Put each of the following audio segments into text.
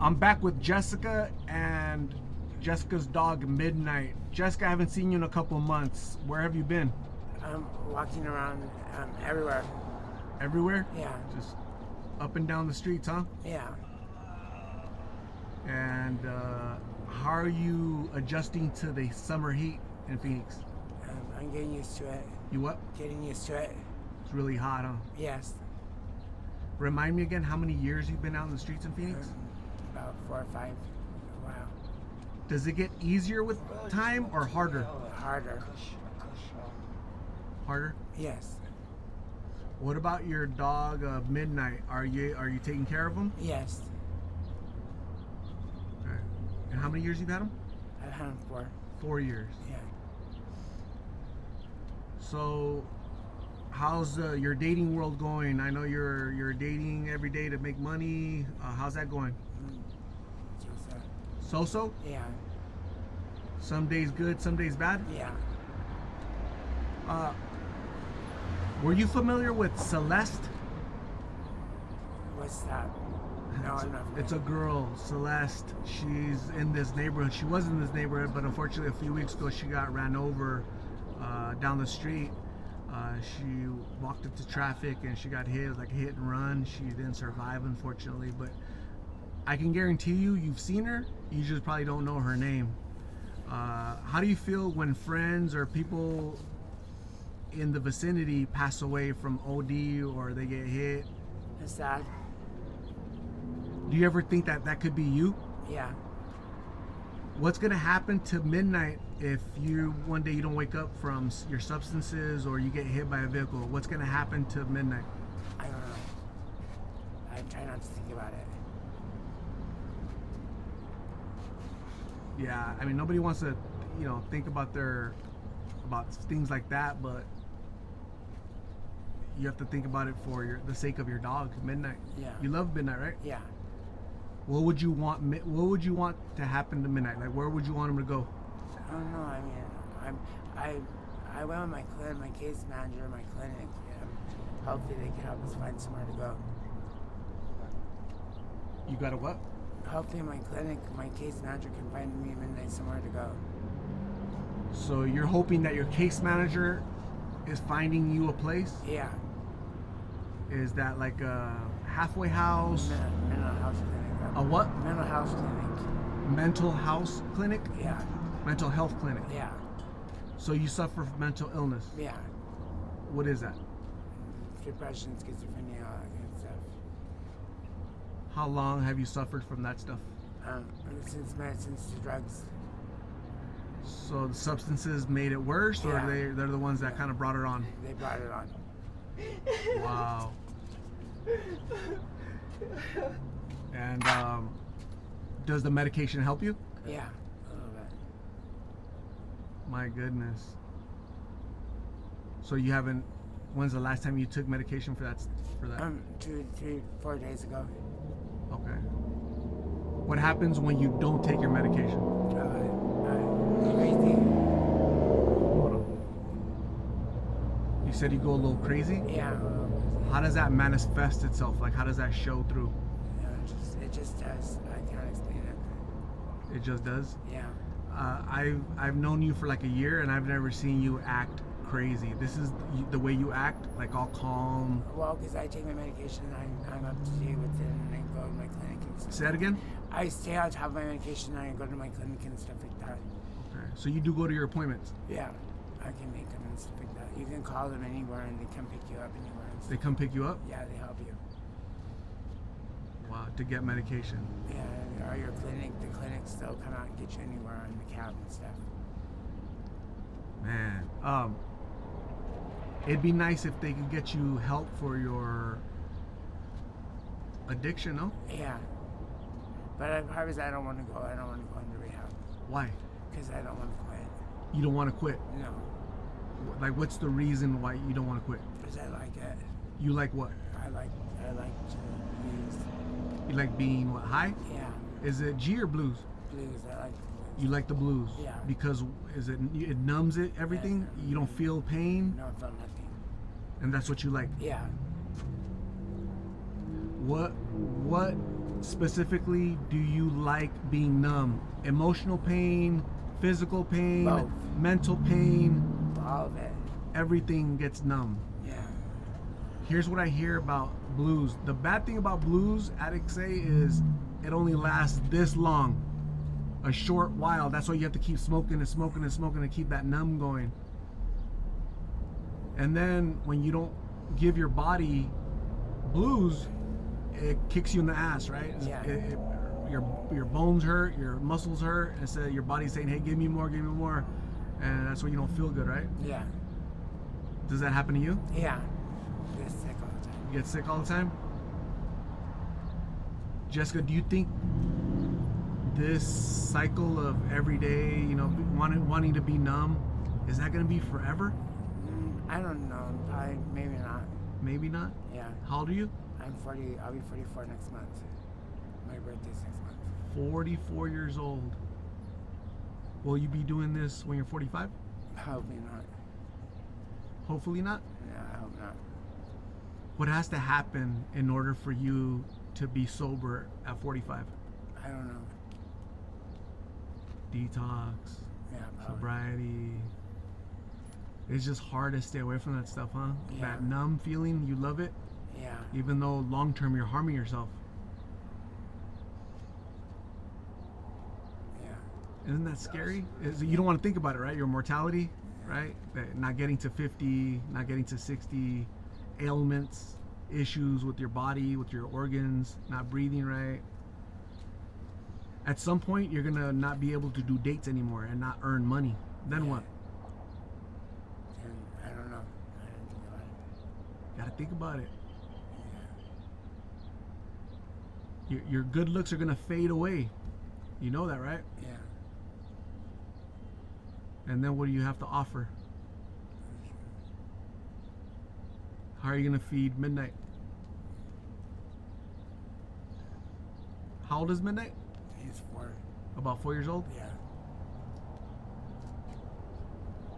I'm back with Jessica and Jessica's dog, Midnight. Jessica, I haven't seen you in a couple of months. Where have you been? I'm walking around everywhere. Everywhere? Yeah. Just up and down the streets, huh? Yeah. And how are you adjusting to the summer heat in Phoenix? I'm getting used to it. You what? Getting used to it. It's really hot, huh? Yes. Remind me again how many years you've been out in the streets in Phoenix? About 4 or 5. Wow. Does it get easier with time or harder? Harder. Harder? Yes. What about your dog, Midnight? Are you taking care of him? Yes. Okay. And how many years you've had him? I've had him for. 4 years. Yeah. So, how's your dating world going? I know you're dating every day to make money. How's that going? So-so? Yeah. Some days good, some days bad? Yeah. Were you familiar with Celeste? What's that? No, I'm not. It's a girl, Celeste. She's in this neighborhood. She was in this neighborhood, but unfortunately a few weeks ago she got ran over down the street. She walked into traffic and she got hit. It was like a hit and run. She didn't survive, unfortunately, but I can guarantee you've seen her. You just probably don't know her name. How do you feel when friends or people in the vicinity pass away from OD or they get hit? It's sad. Do you ever think that could be you? Yeah. What's gonna happen to Midnight if one day you don't wake up from your substances or you get hit by a vehicle? What's gonna happen to Midnight? I don't know. I try not to think about it. Yeah, I mean nobody wants to, think about things like that, but you have to think about it for the sake of your dog, Midnight. Yeah. You love Midnight, right? Yeah. What would you want to happen to Midnight? Like, where would you want him to go? I don't know. I mean, I went with my case manager, my clinic. Hopefully they can help us find somewhere to go. You got a what? Hopefully my clinic, my case manager can find me Midnight somewhere to go. So you're hoping that your case manager is finding you a place? Yeah. Is that like a halfway house? Mental house clinic. A what? Mental house clinic. Mental house clinic? Yeah. Mental health clinic? Yeah. So you suffer from mental illness? Yeah. What is that? Depression, schizophrenia, all that kind of stuff. How long have you suffered from that stuff? Since medicines to drugs. So the substances made it worse, or Yeah. they're the ones that kind of brought it on? They brought it on. Wow. And does the medication help you? Yeah, a little bit. My goodness. So you haven't. When's the last time you took medication for that? 2, 3, 4 days ago. Okay. What happens when you don't take your medication? Crazy. You said you go a little crazy? Yeah. How does that manifest itself? Like, how does that show through? It just does. I can't explain it. It just does? Yeah. I've known you for like a year and I've never seen you act crazy. This is the way you act, like all calm. Well, because I take my medication and I'm up to date with it and I go to my clinic and stuff. Say that again? I stay on top of my medication and I go to my clinic and stuff like that. Okay. So you do go to your appointments? Yeah. I can make them and stuff like that. You can call them anywhere and they come pick you up anywhere. And They stuff. come pick you up? Yeah, they help you. Wow, to get medication. Yeah, or your clinic, the clinics, they'll come out and get you anywhere on the cab and stuff. Man, it'd be nice if they could get you help for your addiction, no? Yeah. But the part is I don't want to go. I don't want to go into rehab. Why? Because I don't want to quit. You don't want to quit? No. Like, what's the reason why you don't want to quit? Because I like it. You like what? I like to use. You like being what, high? Yeah. Is it G or blues? Blues. I like the blues. You like the blues? Yeah. Because it numbs it, everything? Yeah. You don't feel pain? No, I felt nothing. And that's what you like? Yeah. What specifically do you like being numb? Emotional pain, physical pain, Both. mental pain, All of it. everything gets numb. Yeah. Here's what I hear about blues. The bad thing about blues, addicts say, is it only lasts this long, a short while. That's why you have to keep smoking and smoking and smoking to keep that numb going. And then when you don't give your body blues, it kicks you in the ass, right? Yeah. Your bones hurt, your muscles hurt, and so your body's saying, hey, give me more, and that's when you don't feel good, right? Yeah. Does that happen to you? Yeah. I get sick all the time. You get sick all the time? Jessica, do you think this cycle of every day, you know, wanting to be numb, is that going to be forever? I don't know. Probably, maybe not. Maybe not? Yeah. How old are you? I'm 40. I'll be 44 next month. My birthday's next month. 44 years old. Will you be doing this when you're 45? Hopefully not. Hopefully not. Yeah, I hope not. What has to happen in order for you to be sober at 45? I don't know. Detox, Yeah, probably. sobriety. It's just hard to stay away from that stuff, huh? Yeah. That numb feeling, you love it, Yeah. even though long term you're harming yourself. Yeah. Isn't that scary? You don't want to think about it, right? Your mortality, right? That not getting to 50, not getting to 60, ailments, issues with your body, with your organs, not breathing right. At some point, you're gonna not be able to do dates anymore and not earn money. Then Yeah. what? And I don't know. I didn't think about it. Gotta think about it. Yeah. Your good looks are gonna fade away. You know that, right? Yeah. And then what do you have to offer? How are you gonna feed Midnight? How old is Midnight? He's 4. About 4 years old? Yeah.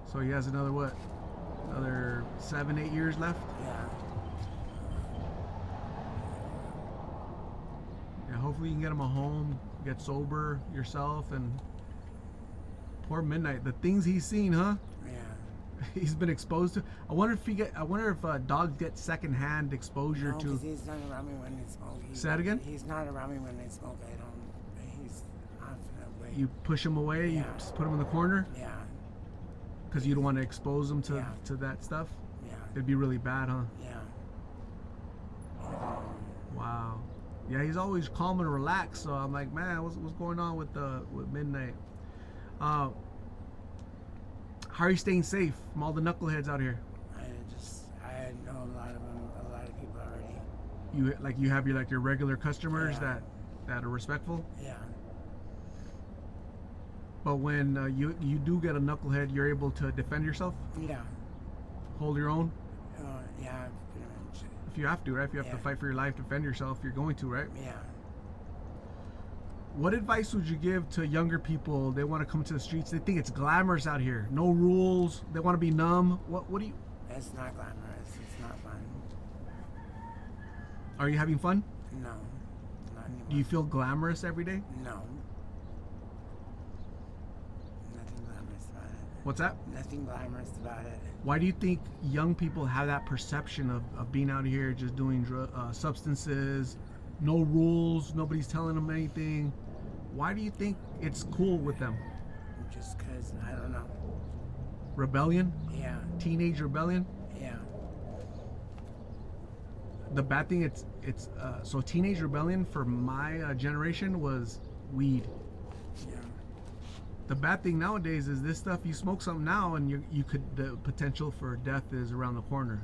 So he has another what? Another 7, 8 years left? Yeah. Yeah, hopefully you can get him a home, get sober yourself, and poor Midnight. The things he's seen, huh? Yeah. He's been exposed to. I wonder if dogs get secondhand exposure No, to. because he's not around me when they smoke. Say that again? He's not around me when they smoke. I don't. He's off in a way. You push him away. You Yeah. just put him in the corner Yeah. because you don't want to expose him to Yeah. that stuff. Yeah. It'd be really bad, huh? Yeah. Wow. Yeah, he's always calm and relaxed. So I'm like, man, what's going on with Midnight? How are you staying safe from all the knuckleheads out here? I know a lot of them. A lot of people already. You have your regular customers Yeah. that are respectful. Yeah. But when you do get a knucklehead, you're able to defend yourself, Yeah. hold your own. Yeah. Pretty much. If you have to, right? If you have to Yeah. fight for your life, defend yourself, you're going to, right? Yeah. What advice would you give to younger people? They want to come to the streets. They think it's glamorous out here. No rules. They want to be numb. What do you? It's not glamorous. It's not fun. Are you having fun? No. Not anymore. Do you feel glamorous every day? No. Nothing glamorous about it. What's that? Nothing glamorous about it. Why do you think young people have that perception of being out here just doing substances, no rules, nobody's telling them anything? Why do you think it's cool with them? Just because, I don't know. Rebellion? Yeah. Teenage rebellion? Yeah. The bad thing, so teenage rebellion for my generation was weed. Yeah. The bad thing nowadays is this stuff. You smoke something now, and the potential for death is around the corner.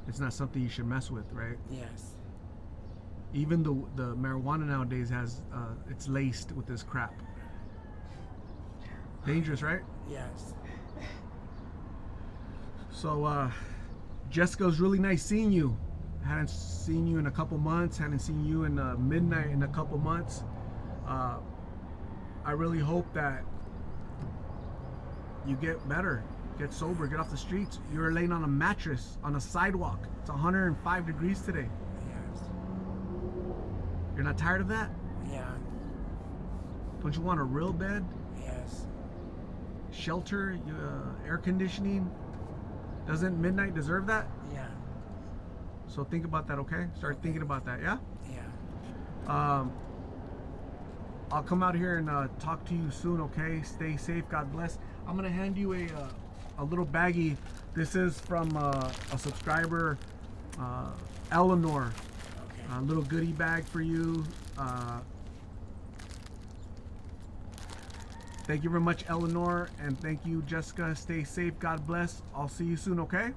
It's not something you should mess with, right? Yes. Even the marijuana nowadays has it's laced with this crap. Dangerous, right? Yes. So Jessica, it was really nice seeing you. Hadn't seen you in a couple months. Hadn't seen you in Midnight in a couple months. I really hope that you get better, get sober, get off the streets. You're laying on a mattress on a sidewalk. It's 105 degrees today. Yes. You're not tired of that? Yeah. Don't you want a real bed? Yes. Shelter, air conditioning? Doesn't midnight deserve that? Yeah. So think about that, okay? Start thinking about that, yeah? Yeah. I'll come out here and talk to you soon, okay? Stay safe, God bless. I'm gonna hand you a little baggie. This is from a subscriber, Eleanor. Okay. A little goodie bag for you. Thank you very much, Eleanor, and thank you, Jessica. Stay safe, God bless. I'll see you soon, okay?